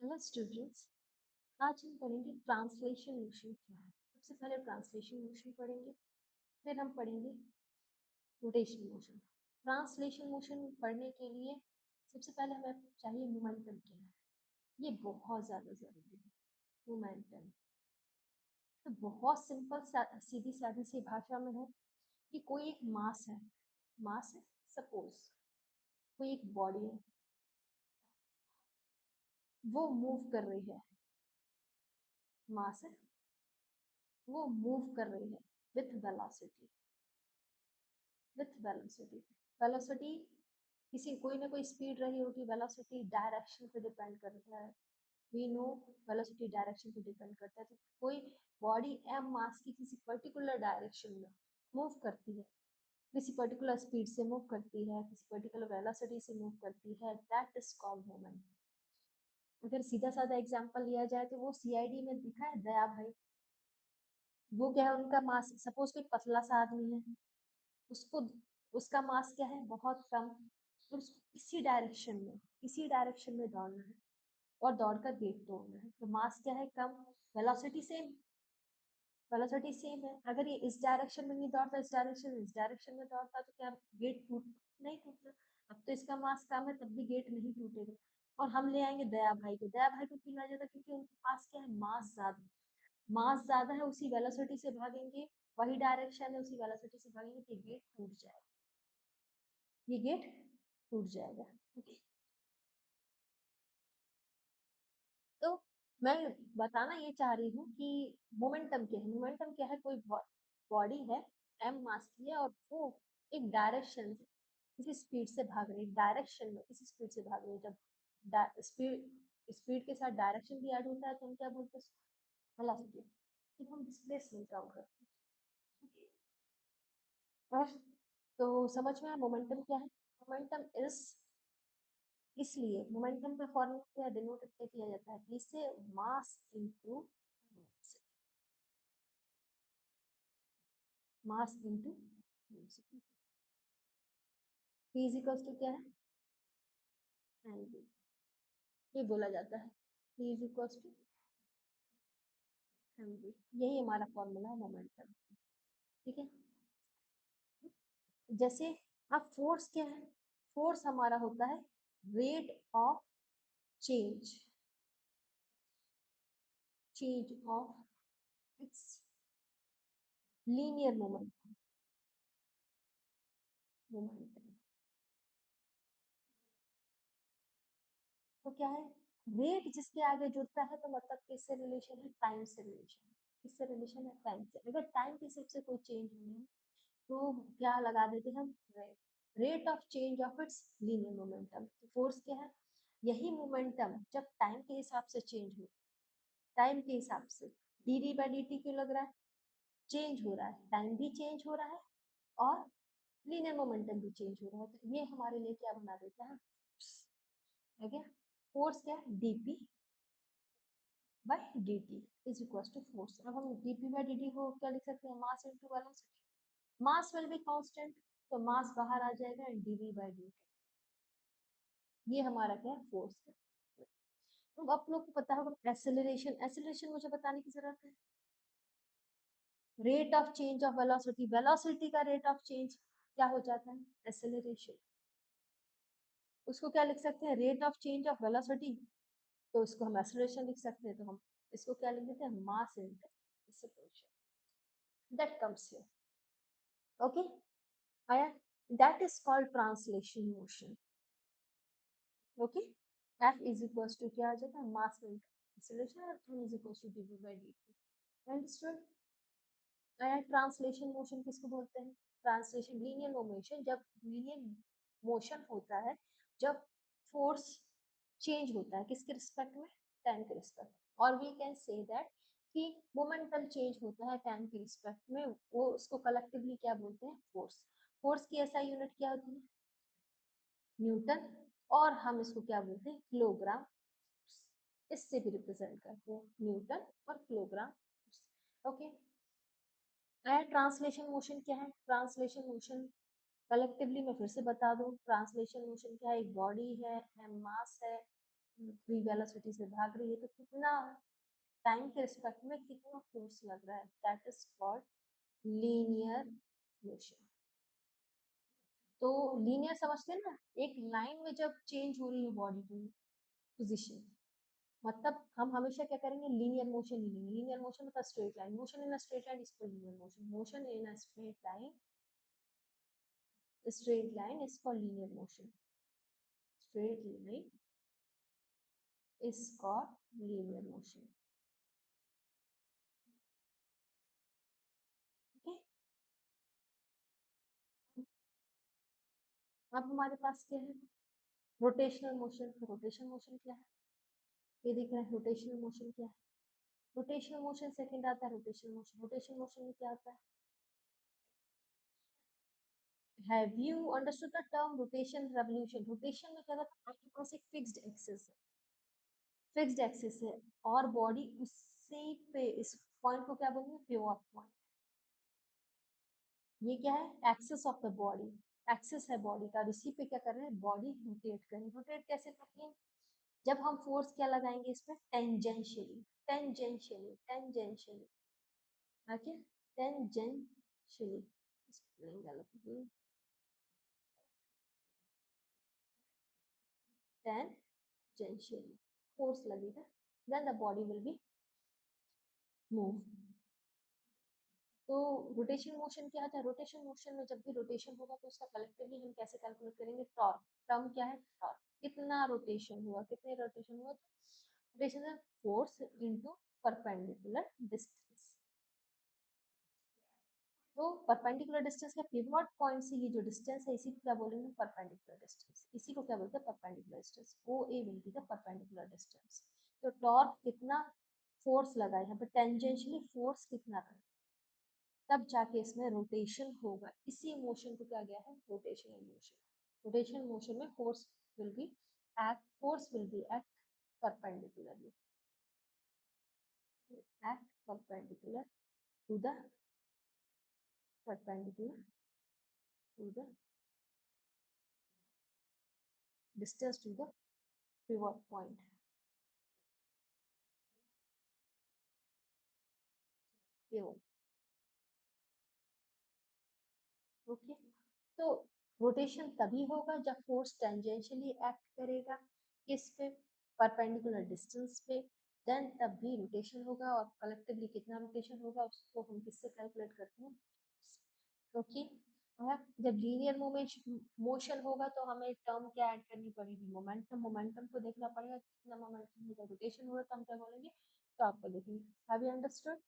Hello students, आज हम पढ़ेंगे ट्रांसलेशन मोशन क्या है। सबसे पहले ट्रांसलेशन मोशन पढ़ेंगे, फिर हम पढ़ेंगे रोटेशन मोशन। ट्रांसलेशन मोशन पढ़ने के लिए सबसे पहले हमें चाहिए मोमेंटम क्या है। ये बहुत ज़्यादा ज़रूरी है। मोमेंटम तो बहुत सिंपल सीधी सादी सी भाषा में है कि कोई एक मास है। सपोज कोई एक बॉडी है, वो मूव कर रही है। मास है, वो मूव कर रही है विथ वेलोसिटी। वेलोसिटी किसी कोई ना कोई स्पीड रही होगी। वेलोसिटी डायरेक्शन पे डिपेंड करता है। वी नो वेलोसिटी डायरेक्शन पे डिपेंड करता है। तो कोई बॉडी एम मास की किसी पर्टिकुलर डायरेक्शन में मूव करती है, किसी पर्टिकुलर स्पीड से मूव करती है, किसी पर्टिकुलर वेलोसिटी से मूव करती है, दैट इज कॉल्ड मोमेंट। अगर सीधा साधा एग्जांपल लिया जाए तो वो सीआईडी में दिखा है दया भाई, वो क्या है, उनका मास, सपोज कोई पतला सा आदमी है, उसको उसका मास क्या है, बहुत कम। तो उसको किसी डायरेक्शन में दौड़ना है और दौड़कर वेट तोड़ना है। तो मास क्या है, कम। वेलोसिटी सेम है। अगर ये इस डायरेक्शन में नहीं दौड़ता, इस डायरेक्शन में दौड़ता, तो क्या गेट नहीं टूटता। अब तो इसका मास कम है, तब भी गेट नहीं टूटेगा। और हम ले आएंगे दया भाई को क्यों लाया जाता, क्योंकि उनके पास क्या है, मास ज्यादा है। उसी वेलोसिटी से भागेंगे, वही डायरेक्शन है, उसी वेलोसिटी से भागेंगे तो गेट टूट जाएगा। ये गेट टूट जाएगा। ओके, तो मैं बताना ये चाह रही हूँ कि मोमेंटम क्या है। मोमेंटम क्या है, कोई बॉडी है, एम मास की है, और वो एक डायरेक्शन से किसी स्पीड से भाग रही है। डायरेक्शन में किसी स्पीड से भाग रही है। जब स्पीड के साथ डायरेक्शन भी ऐड होता है तो हम क्या बोलते हैं, वेलोसिटी। तो हम डिस्प्लेसमेंट काउंट करते हैं। तो समझ में आया मोमेंटम क्या है। मोमेंटम इज, इसलिए मोमेंटम का फॉर्मूला क्या डिनोट किया जाता है, इससे mass into velocity. p equals to क्या है, mv। ये बोला जाता है p इक्वल्स टू mv। यही हमारा फॉर्मूला है मोमेंटम। ठीक है, जैसे अब फोर्स क्या है, फोर्स हमारा होता है rate of change of its linear momentum. तो क्या है, रेट जिसके आगे जुड़ता है तो मतलब किससे रिलेशन है, टाइम से रिलेशन। किससे रिलेशन है, टाइम से। अगर टाइम के हिसाब से कोई चेंज नहीं है तो क्या लगा देते हैं हम, rate of change of its linear momentum. तो फोर्स क्या है, यही मोमेंटम जब टाइम के हिसाब से चेंज हो, टाइम के हिसाब से D D by D T क्यों लग रहा है, चेंज हो रहा है, टाइम भी चेंज हो रहा है और लीनियर मोमेंटम भी चेंज हो रहा है। तो ये हमारे लिए क्या बना देता है, ठीक है। फोर्स क्या है, dp by dt is equal to force. अब हम dp बाई dt को क्या लिख सकते हैं, mass into velocity. Mass will be constant, तो मास बाहर आ जाएगा एंड dv बाई dt। ये हमारा क्या है, फोर्स है। तो आप लोग को पता होगा एक्सेलरेशन, एक्सेलरेशन मुझे बताने की जरूरत है। Rate of change of velocity, velocity का रेट ऑफ चेंज क्या हो जाता है, एक्सेलरेशन। उसको क्या लिख सकते हैं, rate of change of velocity. तो इसको हम एक्सेलरेशन लिख सकते हैं। तो हम इसको क्या लिख देते हैं, mass into acceleration. That comes here. Okay, आया। That is called translation motion. Okay, F is equal to क्या आ जाता है, मास इनटू एक्सेलरेशन, और M is equal to dv by dt। Understood. Translation motion किसको बोलते हैं, ट्रांसलेशन लीनियर मोशन। जब लीनियर मोशन होता है, जब फोर्स चेंज होता है किसके रिस्पेक्ट में, टाइम के रिस्पेक्ट। और वी कैन से दैट कि मोमेंटम चेंज होता है टाइम के रिस्पेक्ट में, वो उसको कलेक्टिवली क्या बोलते हैं, फोर्स। फोर्स की ऐसा यूनिट क्या होती है, न्यूटन। और हम इसको क्या बोलते हैं, किलोग्राम। इससे भी रिप्रेजेंट करते हैं, न्यूटन और किलोग्राम। ओके, ट्रांसलेशन मोशन क्या है, ट्रांसलेशन मोशन कलेक्टिवली मैं फिर से बता दूं, ट्रांसलेशन मोशन क्या है, एक बॉडी है, मास है, v वेलोसिटी से भाग रही है तो कितना टाइम के रिस्पेक्ट में कितना फोर्स लग रहा है, that is called linear motion. तो लीनियर समझते हैं ना, एक लाइन में जब चेंज हो रही है बॉडी की पोजीशन, मतलब हम हमेशा क्या करेंगे, लीनियर मोशन ही लेंगे। लीनियर मोशन मतलब straight line, motion in a straight line is called linear motion, motion in a straight line is called linear motion, straight line is called linear motion. Okay? अब हमारे पास क्या है, rotational motion. Rotational motion क्या है, ये दिख रहा है। रोटेशनल मोशन क्या है, रोटेशनल मोशन सेकंड आता है। रोटेशनल मोशन, रोटेशनल मोशन में क्या आता है, have you understood the term rotation revolution? Rotation में क्या होता है, आपके पास एक फिक्स्ड एक्सिस है, फिक्स्ड एक्सिस है और बॉडी उसी पे, इस पॉइंट को क्या बोलेंगे, पिवट पॉइंट। ये क्या है, axis of the body, axis है बॉडी का, इसी पे क्या कर रहे हैं, बॉडी रोटेट करें। रोटेट कैसे करेंगे, जब हम फोर्स क्या लगाएंगे इसमें, tangentially, tangentially, tangentially, okay, tangentially, spelling गलत है, टेंजेंशियली फोर्स लगेगा, then the body will be move. तो रोटेशन मोशन क्या होता है, रोटेशन मोशन में जब भी रोटेशन होगा तो उसका कलेक्टिवली हम कैसे कैलकुलेट करेंगे, टॉर्क। टर्म क्या है, टॉर्क, कितना रोटेशन हुआ, कितने रोटेशन हुआ, तो रोटेशन है फोर्स इनटू परपेंडिकुलर डिस्टेंस। तो परपेंडिकुलर डिस्टेंस का पिवट पॉइंट से ये जो डिस्टेंस है, इसी को क्या बोलेंगे, परपेंडिकुलर डिस्टेंस। इसी को क्या बोलते हैं, perpendicular distance. O A will be the perpendicular distance. तो टॉर्क कितना फोर्स लगा है यहाँ पे, टेंजेंशियली फोर्स कितना था, तब जाके इसमें रोटेशन होगा। इसी मोशन को क्या गया है, रोटेशनल मोशन। रोटेशनल मोशन में force will be act perpendicularly, act perpendicular to the perpendicular to the distance to the pivot point, pivot. Okay, तो रोटेशन तभी होगा जब फोर्स टेंजेंशियली एक्ट करेगा किस पे, परपेंडिकुलर डिस्टेंस पे, देन तब भी रोटेशन होगा। और कलेक्टिवली कितना रोटेशन होगा उसको हम किससे कैलकुलेट करते हैं, क्योंकि जब लीनियर मोशन होगा तो हमें टर्म क्या ऐड करनी पड़ेगी, मोमेंटम। मोमेंटम को देखना पड़ेगा कितना मोमेंटम होगा, रोटेशन हो रहा है तो हम क्या बोलेंगे, तो आपको देखेंगे। Have you understood?